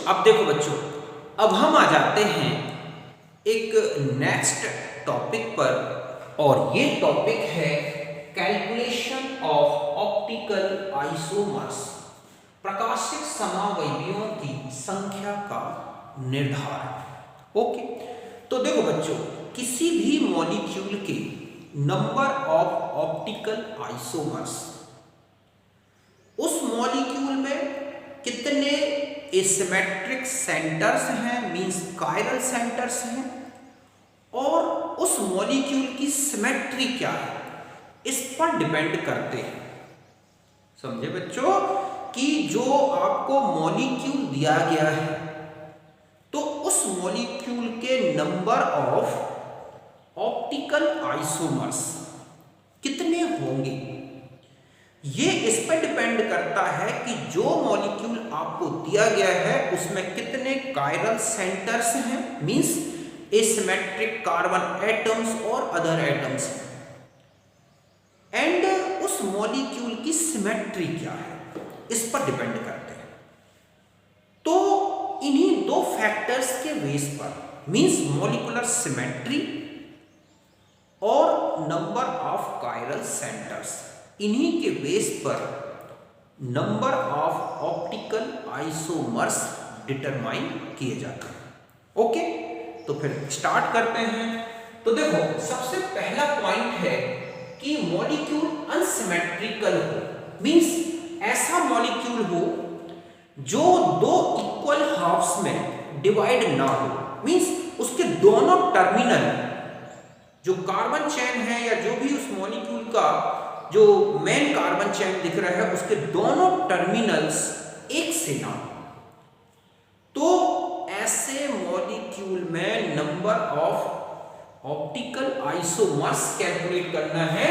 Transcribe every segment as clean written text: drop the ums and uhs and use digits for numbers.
अब देखो बच्चों, अब हम आ जाते हैं एक नेक्स्ट टॉपिक पर, और ये टॉपिक है कैलकुलेशन ऑफ ऑप्टिकल आइसोमर्स, प्रकाशिक समावयवियों की संख्या का निर्धारण। ओके, तो देखो बच्चों, किसी भी मॉलिक्यूल के नंबर ऑफ ऑप्टिकल आइसोमर्स, उस मॉलिक्यूल में कितने एसिमेट्रिक सेंटर्स हैं, मींस कायरल सेंटर्स हैं, और उस मॉलिक्यूल की सिमेट्री क्या है, इस पर डिपेंड करते हैं। समझे बच्चों कि जो आपको मॉलिक्यूल दिया गया है तो उस मॉलिक्यूल के नंबर ऑफ ऑप्टिकल आइसोमर्स कितने होंगे, ये इस पर डिपेंड करता है कि जो मॉलिक्यूल आपको दिया गया है उसमें कितने कायरल सेंटर्स हैं, मींस एसिमेट्रिक कार्बन एटम्स और अदर एटम्स हैं, एंड उस मॉलिक्यूल की सिमेट्री क्या है, इस पर डिपेंड करते हैं। तो इन्हीं दो फैक्टर्स के बेस पर, मींस मॉलिक्यूलर सिमेट्री और नंबर ऑफ कायरल सेंटर्स, इन्हीं के बेस पर number of optical isomers determine किए जाते हैं। ओके, तो फिर स्टार्ट करते हैं। तो देखो, सबसे पहला पॉइंट है कि मॉलिक्यूल अनसिमेट्रिकल हो, मींस ऐसा मॉलिक्यूल हो जो दो इक्वल हाफ्स में डिवाइड ना हो, मींस उसके दोनों टर्मिनल, जो कार्बन चेन है या जो भी उस मॉलिक्यूल का जो मेन कार्बन चेन दिख रहा है, उसके दोनों टर्मिनल्स एक से ना हो। तो ऐसे मॉलिक्यूल में number of optical isomers calculate करना है,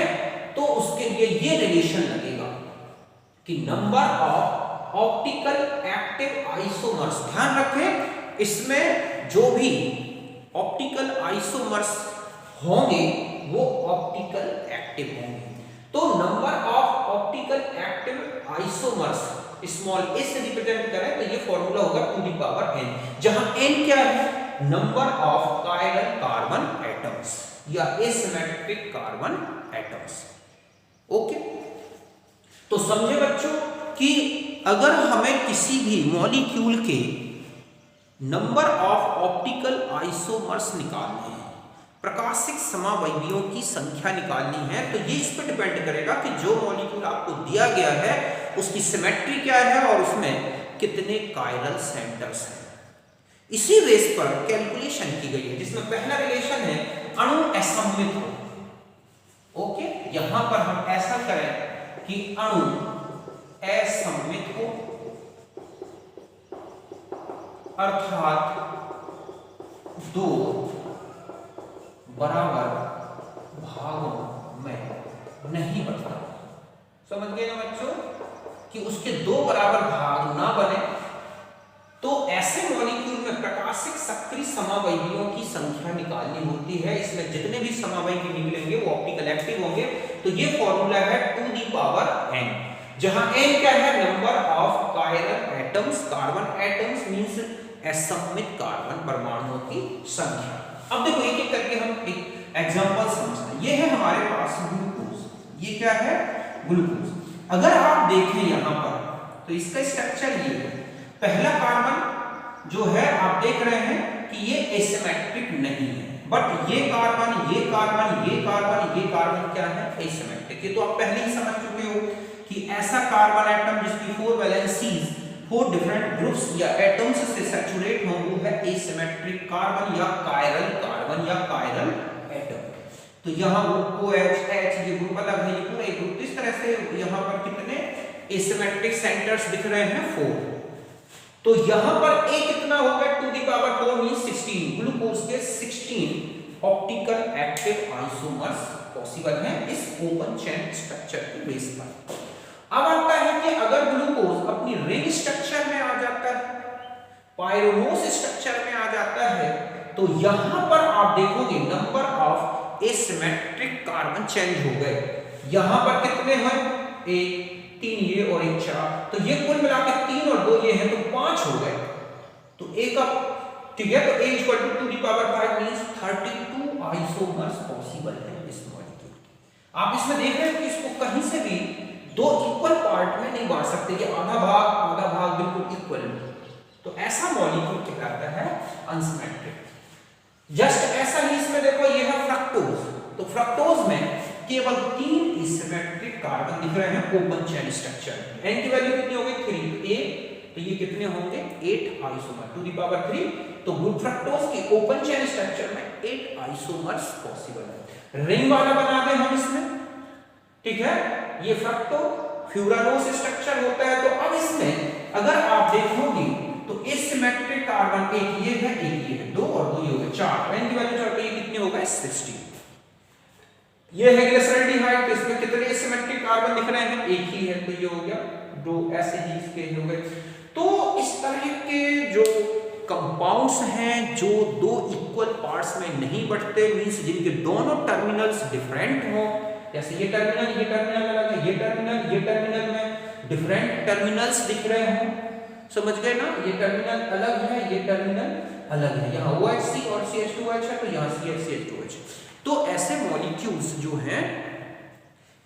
तो उसके लिए ये रिलेशन लगेगा कि number of optical active isomers, ध्यान रखें इसमें जो भी ऑप्टिकल आइसोमर्स होंगे वो ऑप्टिकल एक्टिव होंगे। तो number of optical active isomers small a से रिप्रेजेंट करें तो ये फॉर्मूला होगा 2 दी पावर n, जहां n क्या है, number of chiral carbon atoms या एसिमेट्रिक कार्बन एटम्स। ओके, तो समझे बच्चों कि अगर हमें किसी भी मॉलिक्यूल के नंबर ऑफ ऑप्टिकल आइसोमर्स निकालने हैं, प्रकाशिक समावयवियों की संख्या निकालनी है, तो ये इस पर डिपेंड करेगा कि जो मॉलिक्यूल आपको दिया गया है उसकी सिमेट्री क्या है और उसमें कितने कायरल सेंटर्स हैं। इसी बेस पर कैलकुलेशन की गई है, जिसमें पहला रिलेशन है अणु असममित हो। ओके, यहां पर हम ऐसा करें कि अणु असममित हो, अर्थात दो बराबर भागों में नहीं बंटता। समझ गए ना बच्चों कि उसके दो बराबर भाग ना बने, तो ऐसे मॉलिक्यूल में प्रकाशिक सक्रिय समावयवियों की संख्या निकालनी होती है। इसमें जितने भी समावयवी निकलेंगे वो ऑप्टिकल एक्टिव होंगे। तो ये फॉर्मूला है 2 दी पावर n, जहां n क्या है, number of chiral atoms, carbon atoms means असममित कार्बन परमाणुओं की संख्या। अब देखो एक एक करके हम एक एग्जांपल समझते हैं। ये है हमारे पास ग्लूकोज, ये क्या है, ग्लूकोज। अगर आप देखें यहां पर तो इसका स्ट्रक्चर ये है, पहला कार्बन जो है आप देख रहे हैं कि ये एसिमेट्रिक नहीं है, बट ये कार्बन, ये कार्बन, ये कार्बन, ये कार्बन क्या है, एसिमेट्रिक। ये तो आप पहले ही समझ चुके हो कि ऐसा कार्बन एटम जिसकी 4 वैलेंसीज 4 डिफरेंट ग्रुप्स या एटम्स से सैचुरेट हों वो है एसिमेट्रिक कार्बन या कायरल कार्बन या कायरल एटम। तो यहाँ OH H ये ग्रुप अलग है, ये पूरा एक ग्रुप। इस तरह से यहाँ पर कितने एसिमेट्रिक सेंटर्स दिख रहे हैं, 4। तो यहाँ पर A कितना होगा, 2 दी पावर 4 मींस 16। ग्लूकोज के 16 ऑप्टिकल एक्टिव आइसोमर्स पॉसिबल हैं इस ओपन चेन स्ट्रक्चर के बेस पर। अब आता है कि अगर ग्लूकोज अपनी रिंग स्ट्रक्चर में आ जाता है, पायरोनोस स्ट्रक्चर में आ जाता है, तो यहां पर आप देखोगे number of asymmetric carbon change हो गए। यहां पर कितने हैं, 1 3 ये और 1 4, तो ये कुल मिलाकर 3 और 2 ये है तो 5 हो गए। तो ए का, ठीक है, तो a equal to 2 the power 5 means 32 isomers possible है इस मॉलिक्यूल। आप इसमें देख रहे हैं कि इसको कहीं से भी दो इक्वल पार्ट में नहीं बांट सकते कि आधा भाग बिल्कुल इक्वल, तो ऐसा मॉलिक्यूल कहलाता है अनसिमेट्रिक। जस्ट ऐसा ही इसमें देखो, ये है फ्रक्टोज, तो फ्रक्टोज में केवल 3 एसिमेट्रिक कार्बन दिख रहे हैं ओपन चेन स्ट्रक्चर। n की वैल्यू कितनी हो गई 3, तो ये कितने होंगे 8 आइसोमर टू दी पावर 3। तो ग्रुप फ्रक्टोज के ओपन चेन स्ट्रक्चर में 8 आइसोमर्स पॉसिबल है। रिंग वाला बना दें हम इसमें, ठीक है, ये फ्रक्टो फ्यूरानोस स्ट्रक्चर होता है। तो अब इसमें अगर आप देखोगे तो एसिमेट्रिक कार्बन एक ये है 2 और 2 ये हो गए 4, n की वैल्यू 4, ये कितने हो गए 60। ये है ग्लिसरॉल्डिहाइड, तो इसमें कितने एसिमेट्रिक कार्बन दिख रहे हैं, एक ही है, तो ये हो गया 2, ऐसे ही इसके हो गए। तो इस तरह के जो कंपाउंड्स हैं जो दो इक्वल पार्ट्स में नहीं बढ़ते, मींस जिनके दोनों टर्मिनल्स डिफरेंट हो, जैसे ये टर्मिनल अलग है, ये टर्मिनल में डिफरेंट टर्मिनल्स दिख रहे हो, समझ गए ना, ये टर्मिनल अलग है, ये टर्मिनल अलग है, यहाँ OHC और CH2OH है, तो यहाँ CH2OH। तो ऐसे मॉलिक्यूल्स जो हैं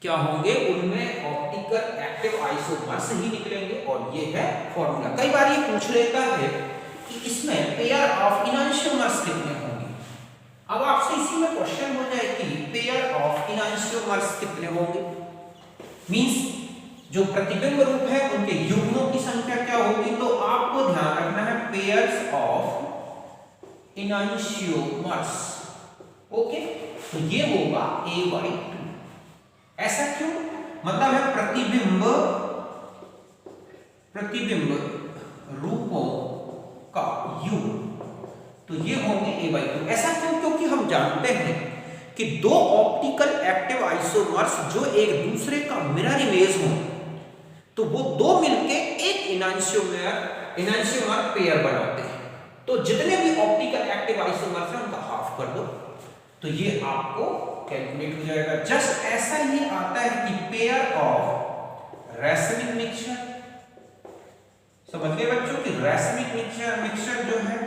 क्या होंगे, उनमें ऑप्टिकल एक्टिव आइसोमर्स ही निकलेंगे, और ये है फॉर्मूला। कई बार ये पूछ लेता है कि इसमें पेयर ऑफ इनैंशियोमर्स कितने होंगे। अब आपसे इसी में क्वेश्चन हो जाए कि पेयर ऑफ इनैंशियोमर्स कितने होंगे, मींस जो प्रतिबिंब रूप है उनके युग्मों की संख्या क्या होगी। तो आपको ध्यान रखना है पेयर्स ऑफ इनैंशियोमर्स, ओके, तो ये होगा A/2। ऐसा क्यों, मतलब है प्रतिबिंब रूपों का युग्म, तो ये होंगे A/2। ऐसा क्यों, क्योंकि हम जानते हैं कि दो ऑप्टिकल एक्टिव आइसोमर्स जो एक दूसरे का मिरर इमेज हो, तो वो दो मिलके एक इनैंशियोमर पेयर बनाते हैं। तो जितने भी ऑप्टिकल एक्टिव आइसोमर्स हैं उनका हाफ कर दो, तो ये आपको कैलकुलेट हो जाएगा। जस्ट ऐसा ही आता है कि पेयर ऑफ रैसमिक मिक्सचर, समझ गए बच्चों कि रैसमिक मिक्सचर जो है,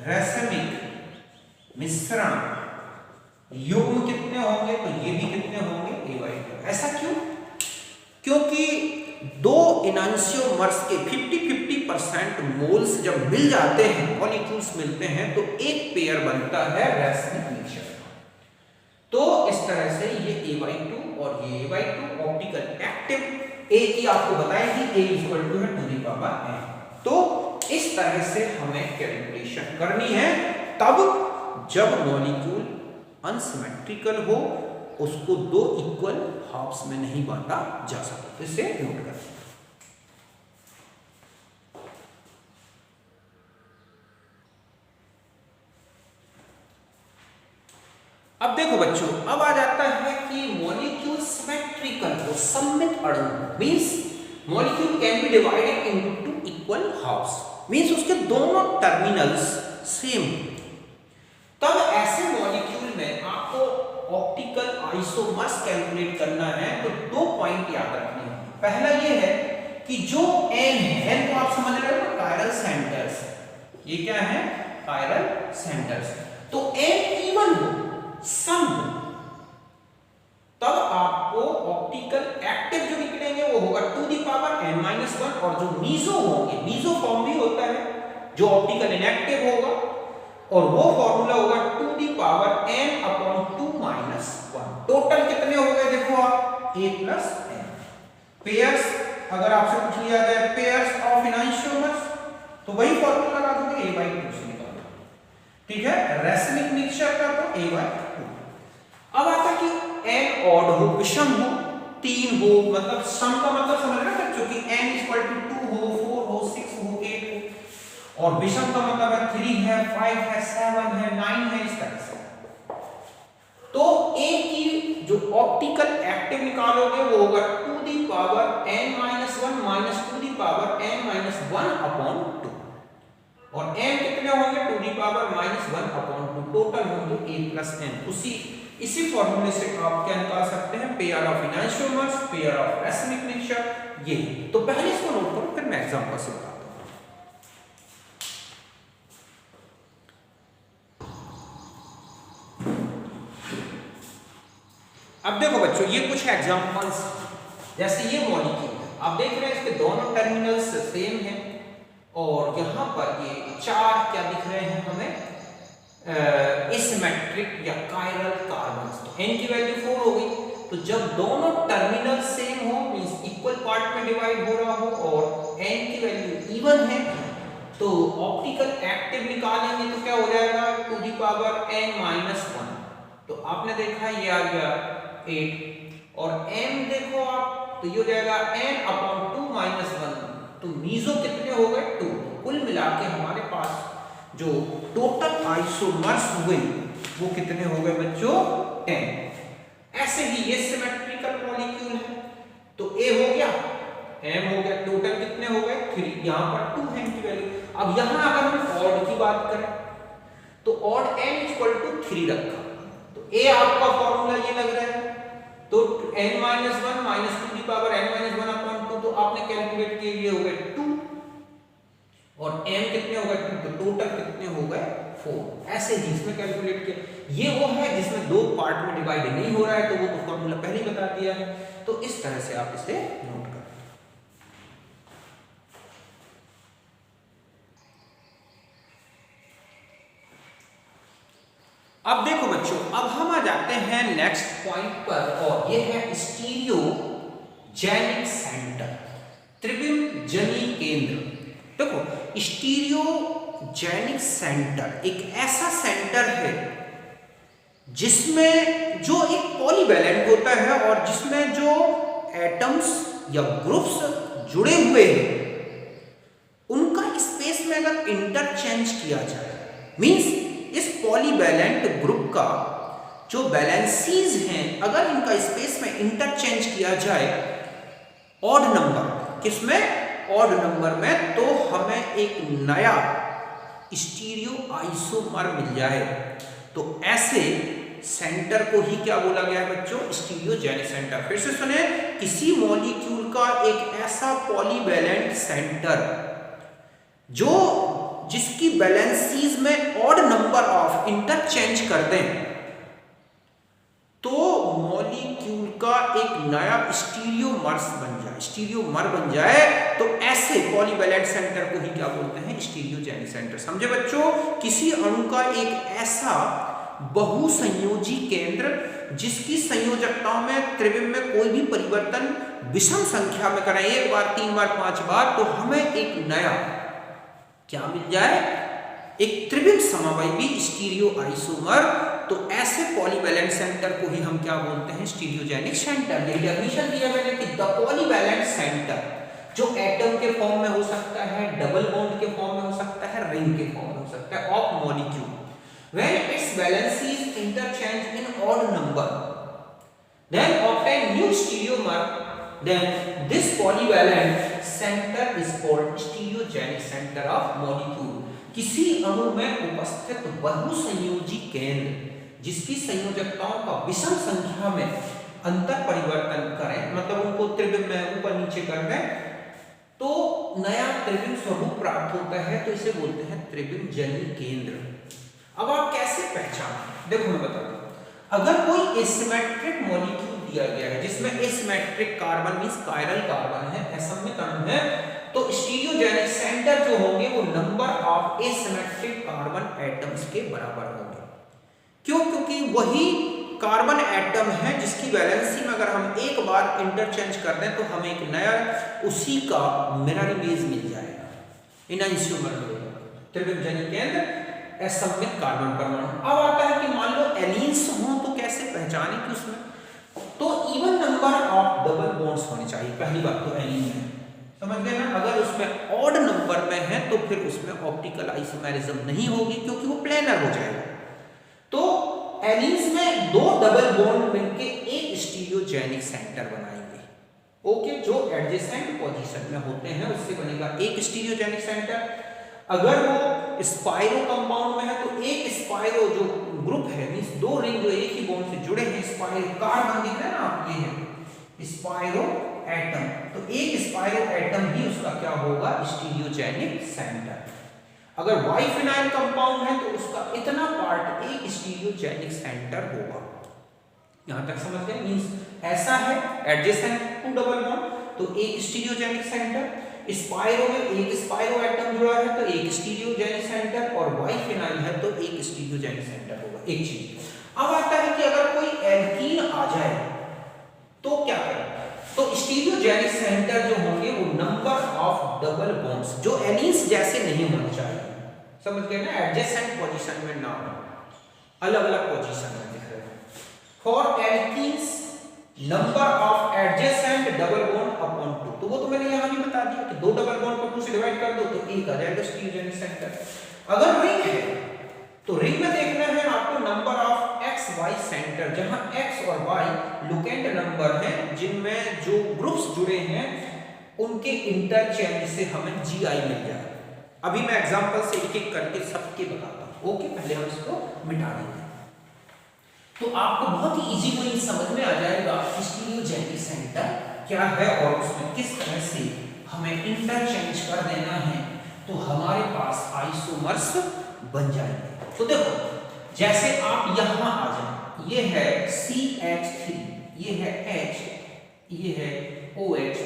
रैसमिक मिश्रण युग्म कितने होंगे, तो ये भी कितने होंगे A/2। ऐसा क्यों, क्योंकि दो इनैंशियोमर्स के 50-50% मोल्स जब मिल जाते हैं, मॉलिक्यूल्स मिलते हैं, तो एक पेयर बनता है रैसमिक मिक्सचर। तो इस तरह से ये A/2 और ये A/2 ऑप्टिकल एक्टिव, A की आपको बताएंगे A = है 2 दी पावर n। तो इस तरह से हमें कैलकुलेशन करनी है तब जब मॉलिक्यूल अनसिमेट्रिकल हो, उसको दो इक्वल हाफ्स में नहीं बांटा जा सकता। इसे नोट करें। अब देखो बच्चों, अब आ जाता है कि मॉलिक्यूल सिमेट्रिकल हो, सममित अणु, means molecule can be divided into 2 equal halves, means उसके दोनों टर्मिनल्स सेम। तब ऐसे मॉलिक्यूल में आपको ऑप्टिकल आइसोमर्स कैलकुलेट करना है, तो 2 पॉइंट याद रखने हैं। पहला ये है कि जो n है, n को आप समझ रहे हो ना, कायरल सेंटर्स, ये क्या है, कायरल सेंटर्स। तो n इवन हो, सम हो, तब आपको ऑप्टिकल एक्टिव जो निकलेंगे वो होगा 2 दी पावर n-1, और जो मीजो होंगे, मीजो फॉर्म भी होता है जो ऑप्टिकल इनएक्टिव होगा, और वो फॉर्मूला होगा 2 दी पावर n/2 - 1। टोटल कितने हो गए देखो आप, A+n। पेयर्स अगर आपसे पूछ लिया जाए पेयर्स ऑफ इनैंशियोमर्स, तो वही फॉर्मूला लगा दोगे, A/2 से निकालो, ठीक है। रैसमिक मिक्सचर का तो A/2। अब आता कि n ऑड हो, विषम हो, 3 हो, मतलब सम का मतलब समझ रहे हैं बच्चों कि n = 2 हो, 4 हो, 6 हो, 8 हो, और विषम का मतलब है 3 है, 5 है, 7 है, 9 है, इस तरह से। तो A की जो ऑप्टिकल एक्टिव निकालोगे वो होगा 2 the power n-1 - 2 the power n-1/2, और n कितने होंगे, 2 दी पावर -1/2, टोटल होंगे A+n। इसी फॉर्मूले से आप क्या निकाल सकते हैं, pair of enantiomers, pair of racemic mixture, ये। तो पहले इसको नोट करो, फिर मैं एग्जांपल से बताता हूं। एग्जांपल्स, जैसे ये मॉलिक्यूल है, आप देख रहे हैं इसके दोनों टर्मिनल्स सेम हैं और यहाँ पर ये 4 क्या दिख रहे हैं हमें, एसिमेट्रिक या कायरल कार्बन्स। तो n की वैल्यू 4 हो गई। तो जब दोनों टर्मिनल सेम हो, मींस इक्वल पार्ट में डिवाइड हो रहा हो और n की वैल्यू इवन है, तो ऑप्टिकल एक्टिव निकालेंगे तो क्या हो जाएगा, टू द पावर n-1। तो आपने देखा ये आ गया 8 और m देखो आप, तो ये हो जाएगा n/2-1। तो मीजो कितने हो गए, 2। तो कुल मिला के हमारे पास जो टोटल आइसोमर्स हुए वो कितने हो गए बच्चों, 10। ऐसे ही ये सिमेट्रिकल मॉलिक्यूल है, तो A हो गया, M हो गया, टोटल कितने हो गए 3। यहाँ पर 2 है इनकी वैल्यू। अब यहाँ अगर हम ऑड की बात करें तो ऑड n=3 रखा, तो A आपका फॉर्मूला ये लग रहा है, तो n-1 -2 n-1/2, तो आपने कैलकुलेट किया ये हो गए 2 और m कितने हो गए 2, तो टोटल कितने हो गए 4। ऐसे ही इसमें कैलकुलेट किया। ये वो है जिसमें 2 पार्ट में डिवाइड नहीं हो रहा है, तो वो तो फॉर्मूला पहले ही बता दिया है। तो इस तरह से आप इसे नोट करें। अब देखो बच्चों, अब हम आ जाते हैं नेक्स्ट पॉइंट पर और ये है स्टीरियोजेनिक सेंटर, त्रिविम जनी केंद्र। देखो स्टीरियोजेनिक सेंटर एक ऐसा सेंटर है जिसमें जो एक पॉलीवैलेंट होता है और जिसमें जो एटम्स या ग्रुप्स जुड़े हुए हैं उनका स्पेस में अगर इंटरचेंज किया जाए, मींस इस पॉलीवैलेंट ग्रुप का जो वैलेंसीज हैं अगर इनका स्पेस में इंटरचेंज किया जाए ऑड नंबर, किसमें, ऑड नंबर में, तो हमें एक नया स्टीरियो आइसोमर मिल जाए। तो ऐसे सेंटर को ही क्या बोला गया है बच्चों, स्टीरियोजेनिक सेंटर। फिर से सुने, किसी मॉलिक्यूल का एक ऐसा पॉलीवैलेंट सेंटर जो जिसकी वैलेंसीज में ऑड नंबर ऑफ इंटरचेंज कर दें तो मॉलिक्यूल का एक नया स्टीरियोमर्स बन जाए, स्टीरियोमर बन जाए, तो ऐसे पॉलीवैलेंट सेंटर को ही क्या बोलते हैं, स्टीरियोजेनिक सेंटर। समझे बच्चों, किसी अणु का एक ऐसा बहुसंयोजी केंद्र जिसकी संयोजकताओं में त्रिविम में कोई भी परिवर्तन विषम संख्या में करें, 1 बार 3 बार 5 बार, तो हमें एक नया क्या मिल जाए, एक त्रिविम समवायवी स्टीरियो आइसोमर। तो ऐसे पॉलीवैलेंट सेंटर को ही हम क्या बोलते हैं, स्टीरियोजेनिक सेंटर। ये डेफिनेशन दिया मैंने कि द पॉलीवैलेंट सेंटर जो एटम के फॉर्म में हो सकता है, डबल बॉन्ड के फॉर्म में हो सकता है, रिंग के फॉर्म में हो सकता है, of molecule, when its valencies interchange in odd number then obtain new stereomer, then this polyvalent center is called stereogenic center of molecule। किसी अणु में उपस्थित बहुसंयोजी केंद्र जिसकी संयोजकताओं का विषम संख्या में अंतर परिवर्तन करें, मतलब उनको त्रिविम में ऊपर नीचे कर दें, तो नया त्रिविम स्वरूप प्राप्त होता है, तो इसे बोलते हैं त्रिविम जनी केंद्र। अब आप कैसे पहचानें, देखो मैं बताता हूं। अगर कोई एसिमेट्रिक मॉलिक्यूल दिया गया है जिसमें asymmetric carbon means chiral carbon है, असममित अणु है, तो स्टीरियोजेनिक सेंटर जो होंगे वो number of asymmetric carbon atoms के बराबर होंगे। क्यों? क्योंकि वही कार्बन एटम है जिसकी वैलेंसी में अगर हम एक बार इंटरचेंज कर दें तो हमें एक नया उसी का मिरर इमेज मिल जाएगा, इनएंशियोमर मिलेगा, त्रिविम जनी केंद्र, असममित कार्बन परमाणु। अब आता है कि मान लो एलीन्स हो तो कैसे पहचाने कि उसमें, तो even number of double bonds होने चाहिए। पहली बात तो एलीन है, समझ गए ना। अगर उसमें ऑड नंबर में है तो फिर उसमें ऑप्टिकल आइसोमेरिज्म नहीं होगी क्योंकि वो प्लेनर हो जाएगा। तो एलीन्स में 2 डबल बॉन्ड मिलके एक स्टीरियोजेनिक सेंटर बनाएंगे, ओके, जो एडजेसेंट पोजीशन में होते हैं उससे बनेगा एक स्टीरियोजेनिक सेंटर। अगर वो स्पाइरो कंपाउंड में है तो एक स्पाइरो जो ग्रुप है मींस 2 रिंग जो एक ही बॉन्ड से जुड़े हैं, स्पाइरो कार्बन दिख रहा है ना, ये है स्पाइरो एटम, तो एक स्पाइरो एटम ही उसका क्या होगा, स्टीरियोजेनिक सेंटर। अगर बाइफिनाइल कंपाउंड है तो उसका इतना पार्ट एक स्टीरियोजेनिक सेंटर होगा। यहां तक समझ गए? मींस ऐसा है एडजेसेंट टू डबल बॉन्ड तो एक स्टीरियोजेनिक सेंटर, स्पाइरो में एक स्पाइरो एटम जुड़ा है तो एक स्टीरियोजेनिक सेंटर, और बाइफिनाइल है तो एक स्टीरियोजेनिक सेंटर होगा। एक चीज अब आता है कि अगर कोई एल्कीन आ जाए तो क्या करें? तो स्टीरियोजेनिक सेंटर जो होंगे वो नंबर ऑफ डबल बॉन्ड्स जो एलीन्स जैसे नहीं होने चाहिए, समझ गए ना? एडजेसेंट पोजीशन में ना हो, अलग अलग पोजीशन में दिख रहे हैं। For alkenes number of adjacent double bond upon 2, तो वो तो मैंने यहां भी बता दिया कि दो डबल बॉन्ड को 2 से डिवाइड कर दो तो एक आ जाएगा स्टीरियोजेनिक सेंटर। अगर रिंग है तो रिंग में देखना है आपको number of X Y center, जहां एक्स और वाई लुकेंट नंबर हैं जिनमें जो ग्रुप्स जुड़े हैं उनके इंटरचेंज से हमें जीआई मिल जाए। अभी मैं एग्जांपल से एक एक करके सबके बताता हूं। ओके, पहले हम इसको मिटा देंगे तो आपको बहुत ही इजी वे समझ में आ जाएगा स्टीरियोजेनिक सेंटर क्या है और उसमें किस तरह से हमें इंटरचेंज कर देना है तो हमारे पास आइसोमर्स बन जाएंगे। तो देखो जैसे आप यहां आ जाए, ये है CH3, ये है H, ये है OH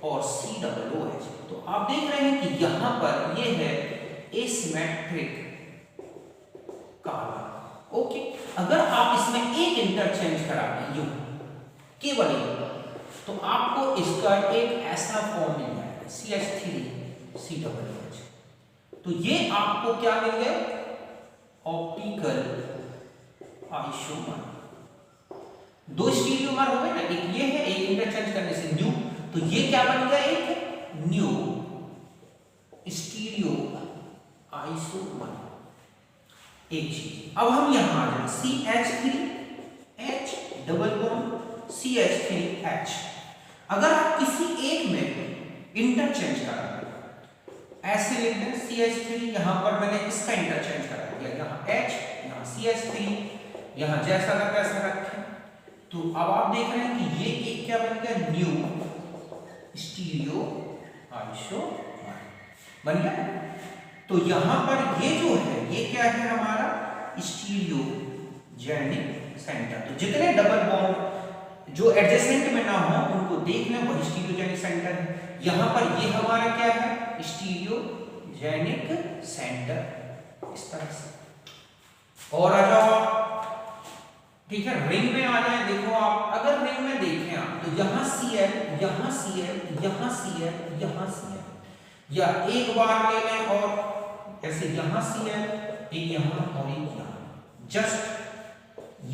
और COOH, तो आप देख रहे हैं कि यहां पर ये है एसिमेट्रिक कार्बन। ओके, अगर आप इसमें एक इंटरचेंज करा दें यूं केवल एक, तो आपको इसका एक ऐसा फॉर्म मिल जाएगा CH3COOH। तो ये आपको क्या मिल गया? Optical isomer. दो स्टीरियोमर हो गए ना, एक ये है, एक इंटरचेंज करने से न्यू, तो ये क्या बन गया? एक न्यू स्टीरियो आइसोमर। एक चीज अब हम यहां आ जाए, CH3H डबल बॉन्ड CH3H। अगर आप किसी एक में इंटरचेंज करा ऐसे लिख दें CH3, यहां पर मैंने इसका इंटरचेंज करा दिया, यहां H, यहां CH3, यहां जैसा लगा वैसा रखें, तो अब आप देख रहे हैं कि ये एक क्या बन गया? न्यू स्टीरियो आइसोमर बन गया। तो यहां पर ये जो है ये क्या है? हमारा स्टीरियोजेनिक सेंटर। तो जितने डबल बॉन्ड जो एडजेसेंट में ना हो उनको देखना वही स्टीरियोजेनिक सेंटर है। यहां पर ये हमारा क्या है? Stereogenic centre. इस तरह से और आ जाओ, ठीक है, रिंग में आ जाए। देखो आप अगर रिंग में देखें आप तो यहां Cl, यहां Cl, यहां Cl, यहां Cl, या एक बार ले लें और ऐसे यहां Cl, एक यहां और एक यहां, जस्ट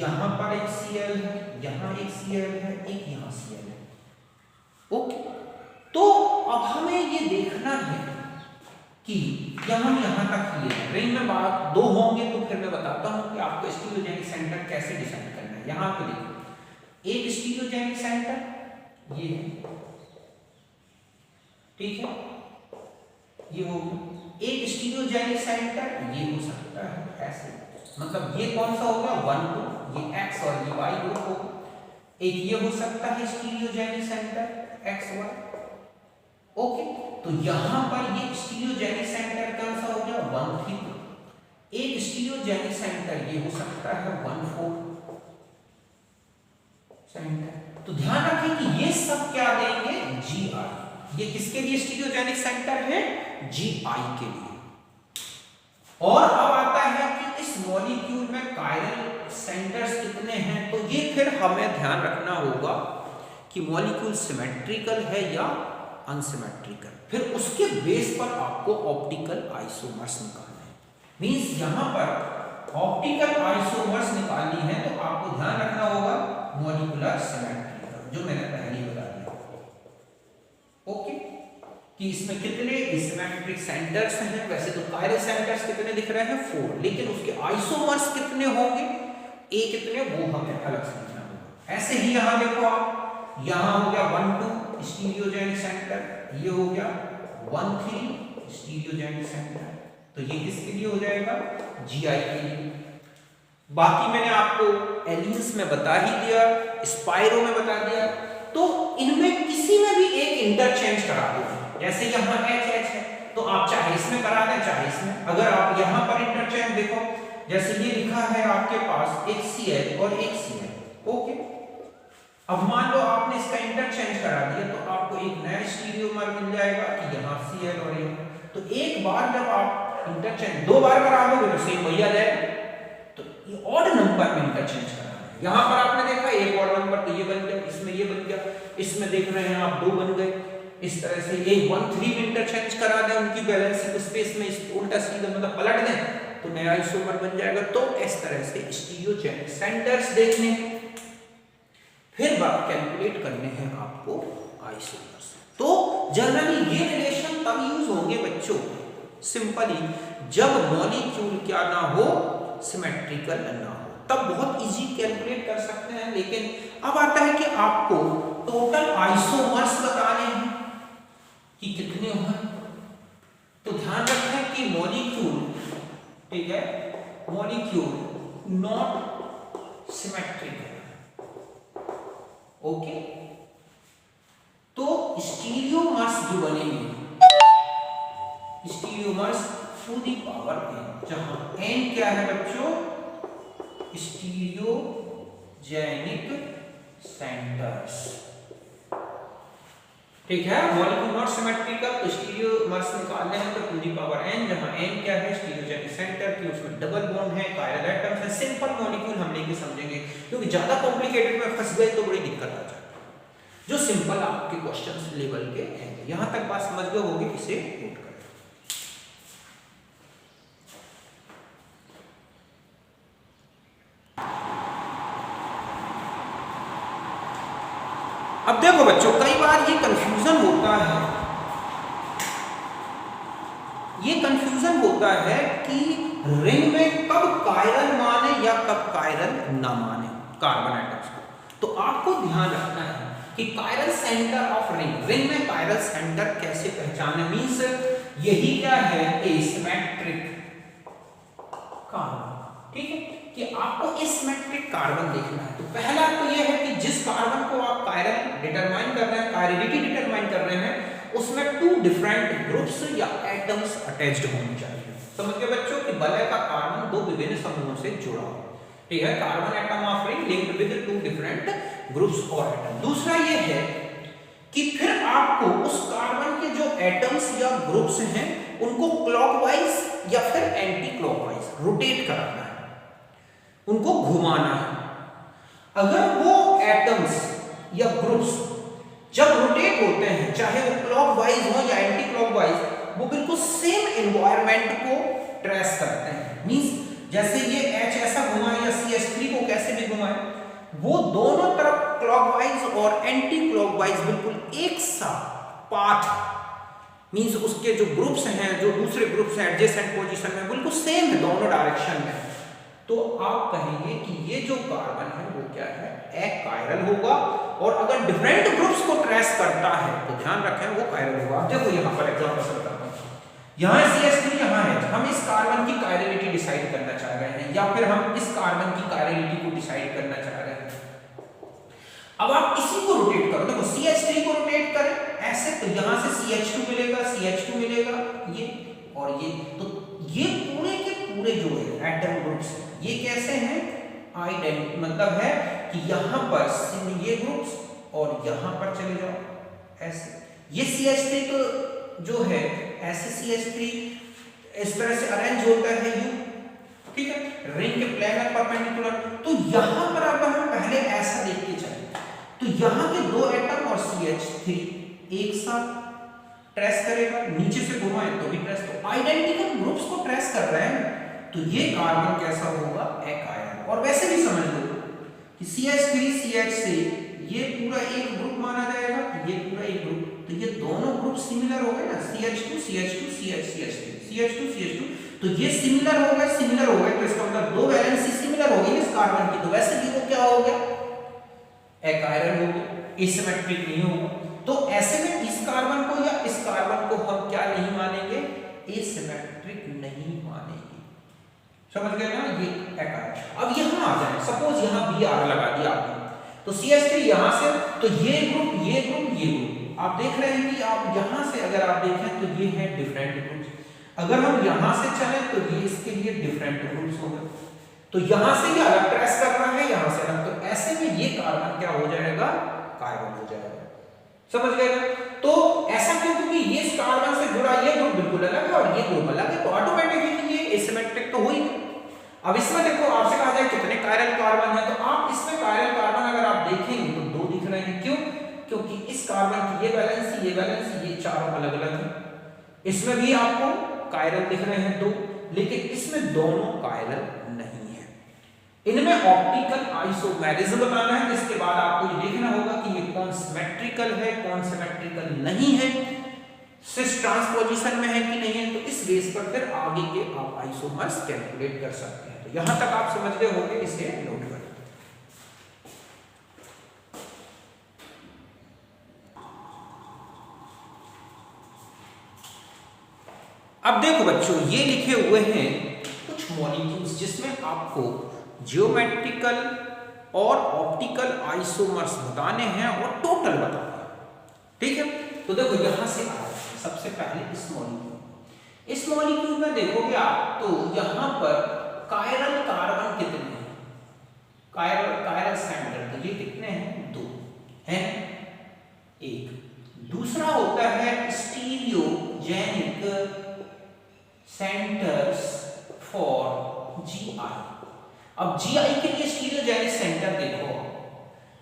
यहां पर एक Cl है, यहां एक Cl है, एक यहां Cl है। ओके, तो अब हमें ये देखना है कि यहां तक ये है। रिंग में बात दो होंगे तो फिर मैं बताता हूं कि आपको स्टीरियोजेनिक सेंटर कैसे डिसाइड करना है। यहां पे देखो, एक स्टीरियोजेनिक सेंटर ये है, ठीक है, ये हो गया। एक स्टीरियोजेनिक सेंटर ये हो सकता है ऐसे, मतलब ये कौन सा होगा? 1 2, ये x और ये y ग्रुप होगा। एक ये हो सकता है stereogenic centre x y। Okay, तो यहां पर ये स्टीरियोजेनिक सेंटर कौन सा हो गया? 1 3। एक स्टीरियोजेनिक सेंटर ये हो सकता है 1 4 सेंटर। तो ध्यान रखें कि ये सब क्या देंगे? GI। ये किसके लिए स्टीरियोजेनिक सेंटर है? GI के लिए। और अब आता है कि इस मॉलिक्यूल में कायरल सेंटर्स कितने हैं, तो ये फिर हमें ध्यान रखना होगा कि मॉलिक्यूल सिमेट्रिकल है या अनसिमेट्रिकल। फिर उसके बेस पर आपको ऑप्टिकल आइसोमर्स निकालना है। मींस यहां पर ऑप्टिकल आइसोमर्स निकालनी है तो आपको ध्यान रखना होगा मॉलिक्यूलर सिमेट्रिकल, जो मैंने पहले ही बता दिया। ओके, कि इसमें कितने सिमेट्रिक सेंटर्स हैं। वैसे तो कायरल सेंटर्स कितने दिख रहे हैं? 4, लेकिन उसके आइसोमर्स कितने होंगे, ए कितने, वो हमें अलग समझना होगा। ऐसे ही यहां देखो आप, यहां हो गया 1 2 स्टीरियोजेनिक सेंटर, ये हो गया 1 3 स्टीरियोजेनिक सेंटर, तो ये किसके लिए हो जाएगा? GI के लिए। बाकी मैंने आपको एलिन्स में बता ही दिया, स्पाइरो में बता दिया, तो इनमें किसी में भी एक इंटरचेंज करा दो। जैसे यहां HH है तो आप चाहे इसमें करा दें चाहे इसमें। अगर आप यहां पर इंटरचेंज देखो, जैसे ये लिखा है आपके पास एक Cl और एक Cl, ओके, अब मान लो आपने इसका इंटरचेंज करा दिया तो आपको एक नया स्टीरियोमर मिल जाएगा कि यहाँ Cl और यहाँ। तो एक बार जब आप इंटरचेंज 2 बार करा दोगे तो सेम वही आ जाएगा। तो ये ऑड नंबर में इंटरचेंज करा है। यहाँ पर आपने देखा एक ऑड नंबर तो ये बन गया, इसमें ये बन गया, इसमें देख रहे हैं आप 2 बन गए। इस तरह से ये 1 3 में इंटरचेंज करा दें उनकी बैलेंसिंग स्पेस में, इस उल्टा सीधा मतलब पलट दें तो नया आइसोमर बन जाएगा। तो इस तरह से स्टीरियोजेनिक सेंटर्स देखने हैं, फिर बात कैलकुलेट करने हैं आपको आइसोमर्स। तो जनरली ये रिलेशन तब यूज होंगे बच्चों सिंपली जब मॉलिक्यूल क्या ना हो, सिमेट्रिकल ना हो, तब बहुत इजी कैलकुलेट कर सकते हैं। लेकिन अब आता है कि आपको टोटल आइसोमर्स बताने हैं कि कितने हैं। तो ध्यान रखें कि मॉलिक्यूल, ठीक है, मॉलिक्यूल नॉट सिमेट्रिक है, ओके। तो स्टीरियोमर्स जो बनेंगे, स्टीरियोमर्स टू दी पावर n, जहां n क्या है बच्चों, स्टीरियोजेनिक सेंटर्स, ठीक है। मॉलिक्यूल नॉट सिमेट्रिकल तो स्टीरियोमर्स निकालने हैं तो टू दी पावर n, जहां n क्या है, स्टीरियोजेनिक सेंटर की, उसमें डबल बॉन्ड है, कायरल एटम्स है। सिंपल मॉलिक्यूल हम लेके समझेंगे क्योंकि ज्यादा कॉम्प्लिकेटेड में फंस गए तो बड़ी दिक्कत आ जाती है। जो सिंपल आपके क्वेश्चंस लेवल के हैं, यहां तक बात समझ गए होगी, इसे नोट करें। अब देखो बच्चों, कई बार ये कंफ्यूजन होता है, ये कंफ्यूजन होता है कि रिंग में कब कायरल माने या कब कायरल ना माने कार्बन एटम्स को। तो आपको ध्यान रखना है कि chiral centre of ring, ring में कायरल सेंटर कैसे पहचाने, मींस यही क्या है, एसिमेट्रिक कार्बन, ठीक है, कि आपको एसिमेट्रिक कार्बन देखना है। तो पहला तो यह है कि जिस कार्बन को आप कायरल डिटरमाइन कर रहे हैं, कायरलिटी डिटरमाइन कर रहे हैं, उसमें 2 डिफरेंट ग्रुप्स या एटम्स अटैच्ड होने चाहिए। समझ गए बच्चों कि वलय का कार्बन 2 विभिन्न समूहों से जुड़ा हो, ठीक है, carbon atom of ring linked with 2 different groups और एटम। दूसरा यह है कि फिर आपको उस कार्बन के जो एटम्स या ग्रुप्स हैं उनको क्लॉकवाइज या फिर एंटी क्लॉकवाइज रोटेट कराना है, उनको घुमाना है। अगर वो एटम्स या ग्रुप्स जब रोटेट होते हैं, चाहे वो क्लॉकवाइज हो या एंटी क्लॉकवाइज, वो बिल्कुल सेम एनवायरनमेंट को ट्रेस करते हैं। मींस जैसे ये H ऐसा घुमाए या CH3 को कैसे भी घुमाए, वो दोनों तरफ क्लॉकवाइज और एंटी क्लॉकवाइज बिल्कुल एक सा पाथ, मींस उसके जो ग्रुप्स हैं, जो दूसरे ग्रुप्स हैं एडजेसेंट पोजीशन में, बिल्कुल सेम है दोनों डायरेक्शन में। तो आप कहेंगे कि ये जो कार्बन है वो क्या है, अकायरल होगा। और अगर डिफरेंट ग्रुप्स को ट्रेस करता है तो ध्यान रखें वो कायरल होगा। देखो यहाँ पर एग्जांपल करता हूं, यहाँ CH3 यहाँ है, हम इस कार्बन की कायरलिटी डिसाइड करना चाह रहे हैं या फिर हम इस कार्बन की कायरलिटी को डिसाइड करना चाह रहे हैं। अब आप इसी को रोटेट करो, देखो CH3 को रोटेट करें ऐसे तो यहाँ से CH2 मिलेगा, CH2 मिलेगा, ये और ये, तो ये पूरे के पूरे जो है एटम ग्रुप्स ये कैसे हैं, आइडेंटिटी, मतलब है कि यहाँ पर ये ग्रुप्स और यहाँ पर चले जाओ ऐसे। ये CH3 तो जो है ऐसे CH3 इस तरह से अरेंज होता है यू, ठीक है, रिंग के प्लेनर परपेंडिकुलर। तो यहाँ पर अब हम पहले ऐसा देख के चले, तो यहाँ के 2 एटम और CH3 एक साथ ट्रेस करेगा, नीचे से घुमाए तो भी ट्रेस, तो आइडेंटिकल ग्रुप्स को ट्रेस कर रहे हैं, तो ये कार्बन कैसा होगा, अकायरल। और वैसे भी समझ लो कि CH3 CH से ये पूरा एक ग्रुप माना जाएगा, ये पूरा एक ग्रुप, तो ये दोनों ग्रुप सिमिलर हो गए ना, CH2 CH2 CH CH3 CH2 CH2, तो ये सिमिलर हो गए, सिमिलर हो गए, तो इसका मतलब 2 वैलेंसी सिमिलर हो गई इस कार्बन की, तो वैसे भी वो क्या हो गया, अकायरल हो गया, एसिमेट्रिक नहीं होगा। तो ऐसे में इस कार्बन को या इस कार्बन को हम क्या नहीं मानेंगे, एसिमेट्रिक नहीं मानेंगे। समझ गए ना, ये अकायरल। अब यहां आ जाए, सपोज यहां Br लगा दिया आपने, तो CH3 यहां से, तो ये ग्रुप ये ग्रुप ये ग्रुप, आप देख रहे हैं कि आप यहां से अगर आप देखें तो ये है डिफरेंट ग्रुप्स। अगर हम यहां से चलें तो ये इसके लिए डिफरेंट ग्रुप्स हो गए। तो यहां से ये अलग ट्रेस कर रहा है, यहां से अलग, तो ऐसे में ये कार्बन क्या हो जाएगा, कार्बन हो जाएगा। समझ गए ना? तो ऐसा क्यों, क्योंकि ये इस कार्बन से जुड़ा ये ग्रुप बिल्कुल अलग है और ये ग्रुप अलग है, तो ऑटोमेटिकली ये एसिमेट्रिक तो हो ही। अब इसमें देखो आपसे कहा जाए कितने कायरल कार्बन है, तो आप इसमें कायरल कार्बन अगर आप देखेंगे तो 2 दिख रहे हैं। क्यों? क्योंकि इस कार्बन की ये वैलेंसी ये चारों अलग अलग है। इसमें भी आपको कायरल दिख रहे हैं 2, लेकिन इसमें दोनों कायरल नहीं है। इनमें ऑप्टिकल आइसोमेरिज्म बनाना है, जिसके बाद आपको ये देखना होगा कि ये कौन सिमेट्रिकल है, कौन सिमेट्रिकल नहीं है, सिस ट्रांसपोजिशन में है कि नहीं है। तो इस बेस पर फिर आगे के आप आइसोमर्स कैलकुलेट कर सकते हैं। तो यहां तक आप समझ गए होंगे, इसे नोट करें। अब देखो बच्चों, ये लिखे हुए हैं कुछ मॉलिक्यूल्स जिसमें आपको ज्योमेट्रिकल और ऑप्टिकल आइसोमर्स बताने हैं और टोटल बताने हैं। ठीक है, तो देखो यहां से आ रहे हैं सबसे पहले इस मॉलिक्यूल में देखोगे आप तो यहां पर कायरल कार्बन कितने हैं, कायरल सेंटर तो ये कितने हैं, 2 हैं। एक दूसरा होता है स्टीरियोजेनिक सेंटर्स फॉर जीआई। अब जीआई के लिए स्टीरियोजेनिक सेंटर देखो,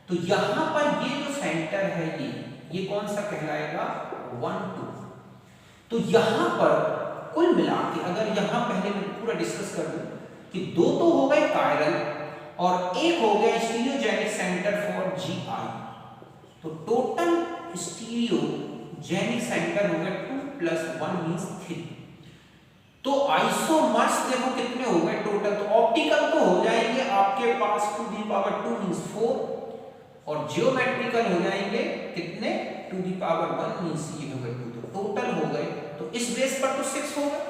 तो यहां पर ये जो सेंटर है ये कौन सा कहलाएगा, 1 2। तो यहां पर कुल मिला के अगर यहां पहले मैं पूरा डिस्कस कर दूं कि 2 तो हो गए कायरल और एक हो गया स्टीरियोजेनिक सेंटर फॉर जीआई, तो टोटल स्टीरियोजेनिक सेंटर हो गया 2 + 1 मींस 3। तो आइसोमर्स देखो कितने हो गए टोटल, तो ऑप्टिकल तो हो जाएंगे आपके पास 2 मींस 4 और जियोमेट्रिकल हो जाएंगे कितने, 2 मींस ये हो गए 2, तो टोटल हो गए। तो इस बेस पर तो 6 हो गए,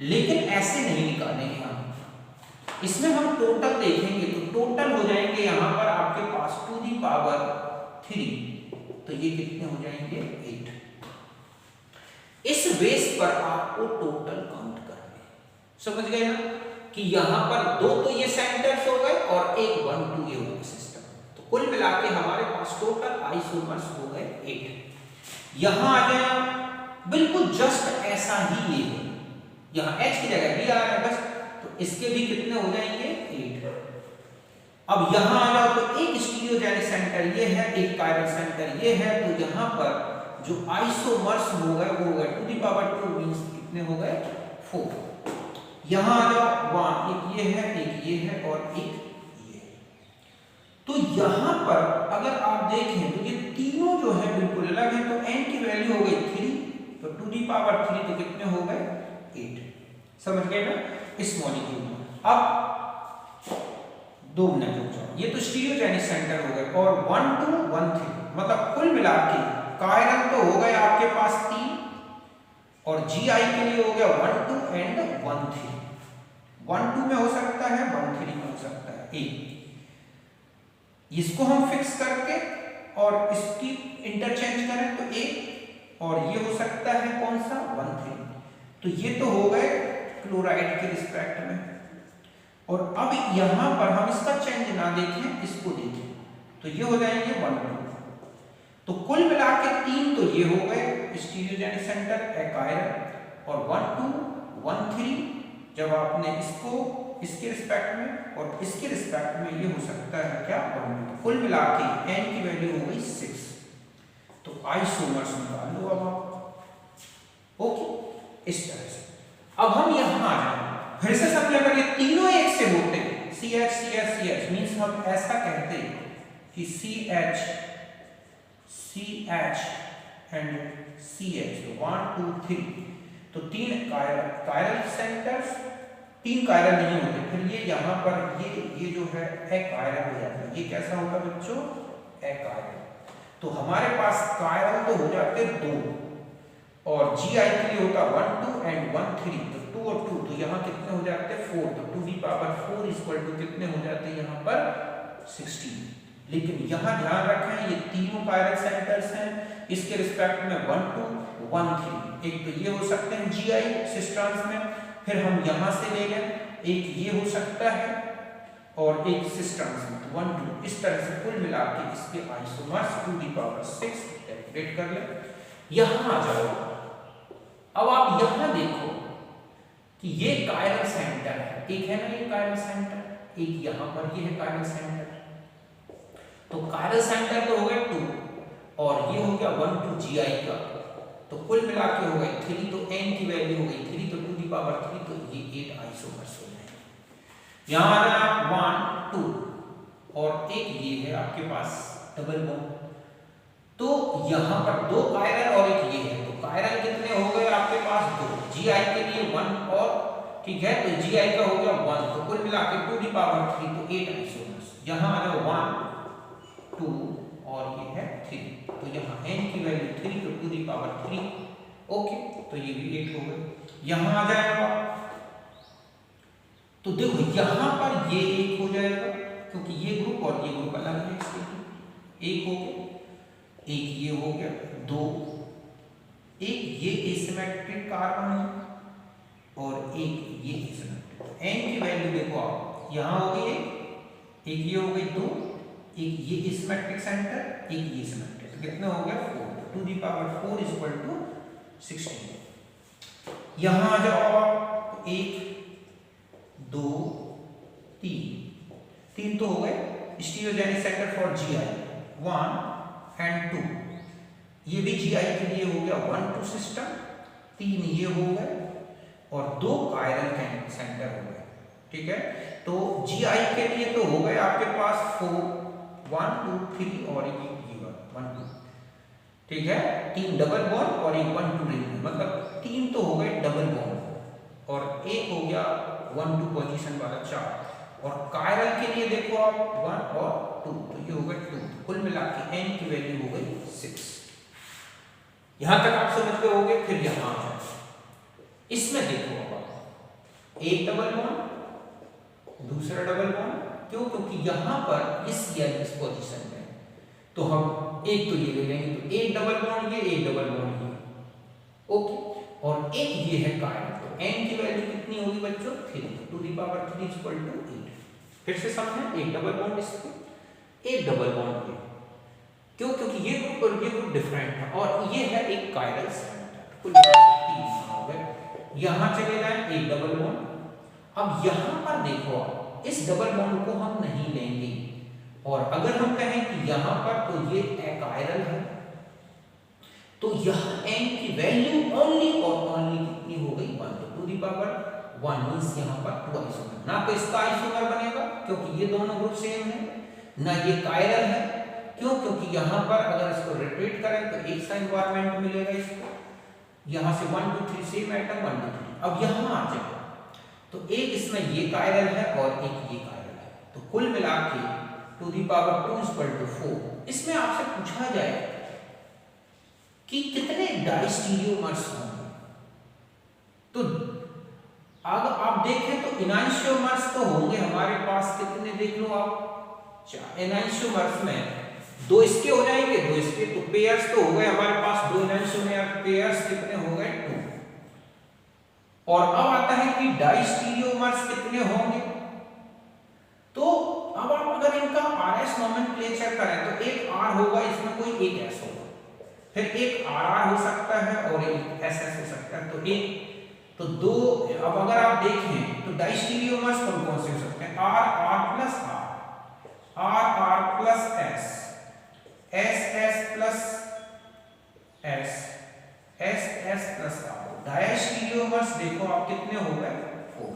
लेकिन ऐसे नहीं निकालेंगे हम, इसमें हम टोटल देखेंगे तो टोटल हो जाएंगे यहां पर आपके पास 2 तो ये कितने हो जाएंगे, 8। इस बेस पर आपको टोटल काउंट करना है। समझ गए ना कि यहां पर 2 तो ये सेंटर्स हो गए और एक 1 2 ये हो गया सिस्टम, तो कुल मिला के हमारे पास टोटल आइसोमर्स हो गए 8। यहां आ जाए बिल्कुल जस्ट ऐसा ही ये है, यहां H की जगह B आ रहा है बस, तो इसके भी कितने हो जाएंगे, 8। अब यहां आ जाओ तो एक स्टीरियोजेनिक सेंटर ये है, एक कायरल सेंटर ये है, तो यहां पर जो आइसोमर्स हो गए वो हो गए 2 मींस कितने हो गए, 4। यहां आ जाओ 1, एक ये है और एक ये है। तो यहां पर अगर आप देखें तो ये तीनों जो है बिल्कुल अलग है, तो n की वैल्यू हो गई 3, तो 2 तो कितने हो गए, 8। समझ गए ना इस मॉलिक्यूल में। अब 2 मिनट रुक जाओ, ये तो स्टीरियोजेनिक सेंटर हो गए और 1 2 1 3, मतलब कुल मिला के कायरल तो हो गए आपके पास 3 और जीआई के लिए हो गया 1 2 एंड 1 3। 1 2 में हो सकता है, 1 3 में हो सकता है। इसको हम फिक्स करके और इसकी इंटरचेंज करें तो A, और ये हो सकता है कौन सा, 1 3। तो ये तो हो गए क्लोराइड के रिस्पेक्ट में, और अब यहां पर हम इसका चेंज ना देखें, इसको देखें तो ये हो जाएंगे 1 2। तो कुल मिला के 3 तो ये हो गए स्टीरियोजेनिक सेंटर कायरल और 1 2 1 3। जब आपने इसको इसके रिस्पेक्ट में और इसके रिस्पेक्ट में, ये हो सकता है क्या, 1 2। कुल मिला के n की वैल्यू हो गई 6। तो आइसोमर्स निकाल लो अब आप, ओके इस तरह से। अब हम यहां आ जाए फिर से समझ, अगर ये तीनों एक से होते CH मींस हम ऐसा कहते कि CH एंड CH, तो 1 2 3, तो 3 कायरल सेंटर्स, 3 कायरल नहीं होते, फिर ये यहाँ पर ये जो है अकायरल हो जाता है। ये कैसा होगा बच्चों, अकायरल। तो हमारे पास कायरल तो हो जाते 2 और जीआई के लिए होता 1 2 एंड 1 3, तो 2 और 2, तो यहाँ कितने हो जाते 4, तो 2 इक्वल टू कितने हो जाते यहाँ पर 16। लेकिन यहां ध्यान रखें ये तीनों कायरल सेंटर्स हैं, इसके रिस्पेक्ट में 1 2 1 3, एक तो ये हो सकते हैं जीआई सिस्टर्न्स में, फिर हम यहां से ले लें, एक ये हो सकता है और एक सिस्टर्न 1 2, इस तरह से कुल मिला के इसके आइसोमर्स 2⁶ कैलकुलेट कर ले। यहां आ जाओ, अब आप यहां देखो कि ये कायरल सेंटर है, एक है ना ये कायरल सेंटर, एक यहां पर ये है कायरल सेंटर। तो कायरल सेंटर तो हो गया 2 और ये हो गया 1 2 GI का, तो कुल मिला के हो गए 3, तो n की वैल्यू हो गई 3, तो 2⁵, तो ये 8 आइसोमर्स हो जाएंगे। यहां आ जाए 1 2 और एक ये है आपके पास डबल बॉन्ड, तो यहां पर 2 कायरल और एक ये है, तो कायरल कितने हो गए आपके पास 2, GI के लिए 1 और ठीक है, तो GI का हो गया 1, तो कुल मिला के 2⁵, तो 8 आइसोमर्स। यहां आ जाओ 1 2 और ये है 3, तो यहाँ n की वैल्यू 3, तो 2⁵, ओके, तो ये भी 8 हो गए। यहाँ आ जाएगा तो देखो यहाँ पर ये 1 हो जाएगा क्योंकि ये ग्रुप और ये ग्रुप अलग है, इसके 1 हो गया, एक ये हो गया 2, एक ये एसिमेट्रिक कार्बन है और एक ये एसिमेट्रिक। तो n की वैल्यू देखो आप, यहाँ हो गई एक ये हो गई 2, एक ये एसिमेट्रिक सेंटर, एक ये सिमेट्रिक, तो कितना हो गया 4, 2⁴ = 16। यहां आ जाओ आप, 1 2 3 तो हो गए stereogenic centre for GI 1 and 2, ये भी GI के लिए हो गया 1 2 सिस्टम, 3 ये हो गए और 2 कायरल सेंटर हो गए, ठीक है। तो GI के लिए तो हो गए आपके पास 4 1 2 3 और एक 1 2, ठीक है, 3 डबल बॉन्ड और एक 1 2 रिंग, मतलब 3 तो हो गए डबल बॉन्ड और एक हो गया 1 2 पोजीशन वाला 4, और कायरल के लिए देखो आप 1 और 2, तो ये हो गए 2, तो कुल मिला के n की वैल्यू हो गई 6। यहां तक आप समझ गए होंगे। फिर यहां आ जाए, इसमें देखो आप एक डबल बॉन्ड, दूसरा डबल बॉन्ड, क्यों, क्योंकि यहां पर इस पोजीशन में, तो हम एक तो ये ले लेंगे, तो एक डबल बॉन्ड ये, एक डबल बॉन्ड ये, ओके, और एक ये है कायरल, तो n की वैल्यू कितनी होगी बच्चों 3, तो 2⁵ = 8। फिर से समझें, एक डबल बॉन्ड इसके, एक डबल बॉन्ड ये, क्यों, क्योंकि ये ग्रुप और ये ग्रुप डिफरेंट है, और ये है एक कायरल सेंटर, कुल 3 हो गए। यहां चले जाएं, एक डबल बॉन्ड, अब यहां पर देखो आप, इस डबल बॉन्ड को हम नहीं लेंगे, और अगर हम कहें कि यहां पर तो ये एकायरल है, तो यहां n की वैल्यू ओनली और ओनली कितनी हो गई 1, तो 2⁵ मींस यहां पर 2 आइसोमर, ना तो इसका आइसोमर बनेगा क्योंकि ये दोनों ग्रुप सेम है, ना ये कायरल है, क्यों, क्योंकि यहां पर अगर इसको रिपीट करें तो एक सा एनवायरनमेंट मिलेगा इसको, यहां से 1 2 3 सेम एटम 1 2 3। अब यहां आ जाए तो एक इसमें ये कायरल है और एक ये कायरल है, तो कुल मिला के 2⁵ = 4। इसमें आपसे पूछा जाए कि कितने डाइस्टीरियोमर्स होंगे, तो अगर आप देखें तो इनाइशियोमर्स तो होंगे हमारे पास, कितने देख लो आप, 4 इनाइशियोमर्स में 2 इसके हो जाएंगे, 2 इसके, तो पेयर्स तो हो गए हमारे पास 2 इनाइशियोमर पेयर्स कितने हो गए 2। और अब आता है कि डाइस्टीरियोमर्स कितने होंगे, तो अब आप अगर इनका RS नोमेनक्लेचर करें तो एक R होगा, इसमें कोई एक S होगा, फिर एक RR हो सकता है और एक SS हो सकता है, तो एक तो 2। अब अगर आप देखें तो डाइस्टीरियोमर्स कौन कौन से हो सकते हैं, RR + R, RR + S, SS + S, SS + R। Diastereomers देखो आप कितने हो गए 4।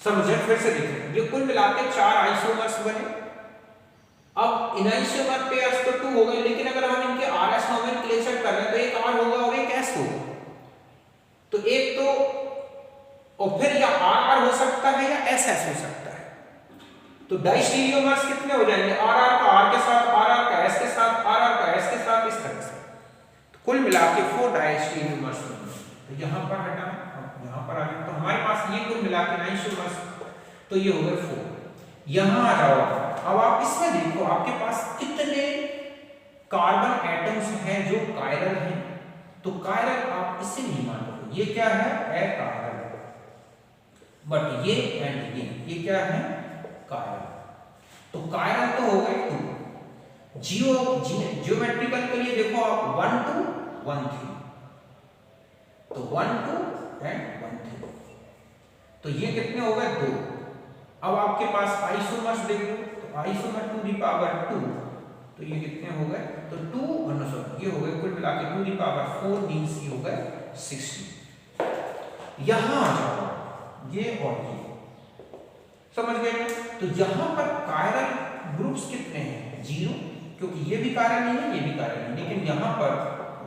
समझे, फिर से देखें, ये कुल मिलाकर 4 आइसोमर्स बने। अब इनाइसोमर पेयर्स तो 2 हो गए, लेकिन अगर हम इनके RS नोमेनक्लेचर कर रहे हैं तो एक R होगा और एक S होगा, तो एक तो, और फिर या RR हो सकता है या SS हो सकता है, तो डाइस्टीरियोमर्स कितने हो जाएंगे, RR का R के साथ, RR का S के साथ, RR का S के साथ, इस तरह से, तो कुल मिला के 4 डाइस्टीरियोमर्स होंगे। तो यहां पर हटाएं, यहां पर आ जाए, तो हमारे पास ये कुल मिला के 9 इनोमर्स, तो ये हो गए 4। यहां आ जाओ, अब आप इसमें देखो आपके पास कितने कार्बन एटम्स हैं जो कायरल हैं, तो कायरल आप इससे नहीं मान लो, ये क्या है, अकायरल, बट ये एंड ये क्या है, कायरल। तो कायरल तो हो गए 2। जियोमेट्रिकल के लिए देखो आप 1 2 1 3, तो 1 2 एंड 1 3, तो ये कितने हो गए 2। अब आपके पास आइसोमर्स देखो, तो आइसोमर टू दी पावर 2, तो ये कितने हो गए, तो 2 और सॉरी ये हो गए कुल मिला के 2 दी पावर 4 मींस ये हो गए 16। यहां आ जाओ, ये और ये समझ गए। तो यहां पर कायरल ग्रुप्स कितने हैं 0, क्योंकि ये भी कायरल नहीं है, ये भी कायरल नहीं, लेकिन यहां पर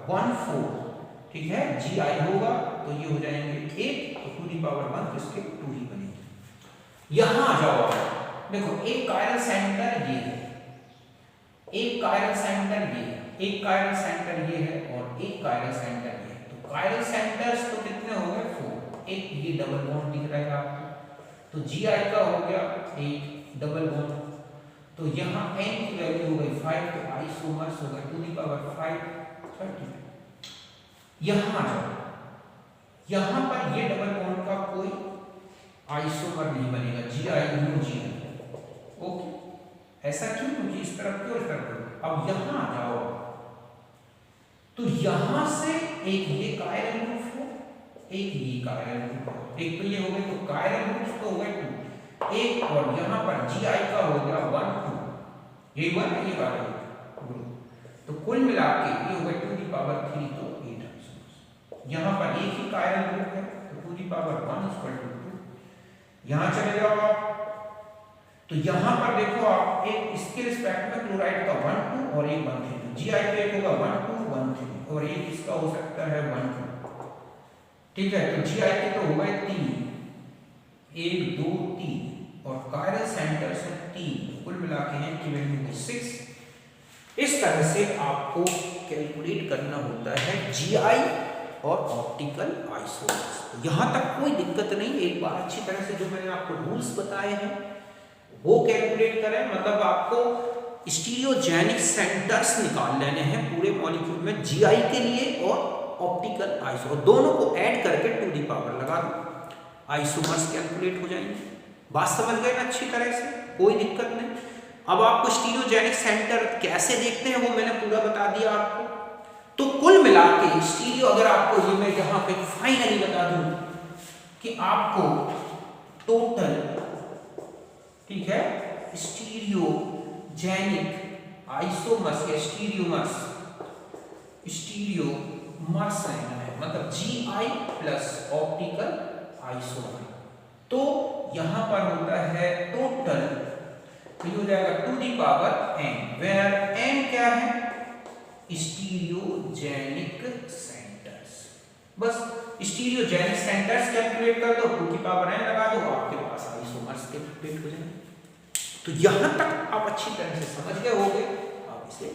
1 4 ठीक है जी आई होगा, तो ये हो जाएंगे 1, तो 2 दी पावर 1 तो इसके 2 ही बनेंगे। यहां आ जाओ, देखो एक कायरल सेंटर ये है, एक कायरल सेंटर ये है, एक कायरल सेंटर ये है और एक कायरल सेंटर ये है। तो कायरल सेंटर्स तो कितने हो गए 4, एक ये डबल बॉन्ड दिख रहा है आपको, तो जी आई का हो गया एक डबल बॉन्ड, तो यहाँ n की वैल्यू हो गई 5, तो आइसोमर्स हो गए 2 दी पावर 5 30। यहाँ आ जाओ, यहाँ पर ये डबल बॉन्ड का कोई आइसोमर नहीं बनेगा, जी I knew ji I. Okay, ऐसा क्यों, क्योंकि इस तरफ क्यों, इस तरफ। अब यहाँ आ जाओ, तो यहाँ से एक ये कायरल ग्रुप हो, एक ये कायरल ग्रुप हो, एक तो ये हो गए, तो कायरल ग्रुप्स तो हो गए 2, एक और यहाँ पर जी आई का हो गया 1 2, ये 1 ये वाला ग्रुप, तो कुल मिला के ये हो गए 2 दी पावर 3, तो 8 आइसोमर्स। यहाँ पर एक ही कायरल ग्रुप है, तो 2 दी पावर 1 = 2। यहाँ चले जाओ आप, तो यहाँ पर देखो आप एक इसके रिस्पेक्ट में क्लोराइड का 1 2 और एक 1 3, जी आई का एक होगा 1 2 1 3 और एक इसका हो सकता है 1 2, ठीक है। तो जी आई के तो हो गए 3, 1 2 3 और कायरल सेंटर से 3, कुल मिला के हैं की वैल्यू 6। इस तरह से आपको कैलकुलेट करना होता है जीआई और ऑप्टिकल आइसोमर्स। यहां तक कोई दिक्कत नहीं, एक बार अच्छी तरह से जो मैंने आपको रूल्स बताए हैं वो कैलकुलेट करें, मतलब आपको स्टीरियोजेनिक सेंटर्स निकाल लेने हैं पूरे मॉलिक्यूल में जीआई के लिए और ऑप्टिकल आइसो, दोनों को ऐड करके 2 दी पावर लगा दो, आइसोमर्स कैलकुलेट हो जाएंगे। बात समझ गए ना अच्छी तरह से, कोई दिक्कत नहीं। अब आपको स्टीरियोजेनिक सेंटर कैसे देखते हैं वो मैंने पूरा बता दिया आपको। तो कुल मिला के स्टीरियो, अगर आपको ये मैं यहाँ पे फाइनली बता दूं कि आपको टोटल, ठीक है, स्टीरियोजेनिक आइसोमर्स या स्टीरियोमर्स है, मतलब जी आई प्लस ऑप्टिकल आइसोमर, तो यहां पर होता है टोटल, तो ये हो जाएगा 2 the power n, where n क्या है, स्टीरियोजेनिक सेंटर्स। बस स्टीरियोजेनिक सेंटर्स कैलकुलेट कर दो, 2 की पावर n लगा दो, आपके पास आइसोमर्स कैलकुलेट हो जाएंगे। तो यहां तक आप अच्छी तरह से समझ गए होंगे, आप इसे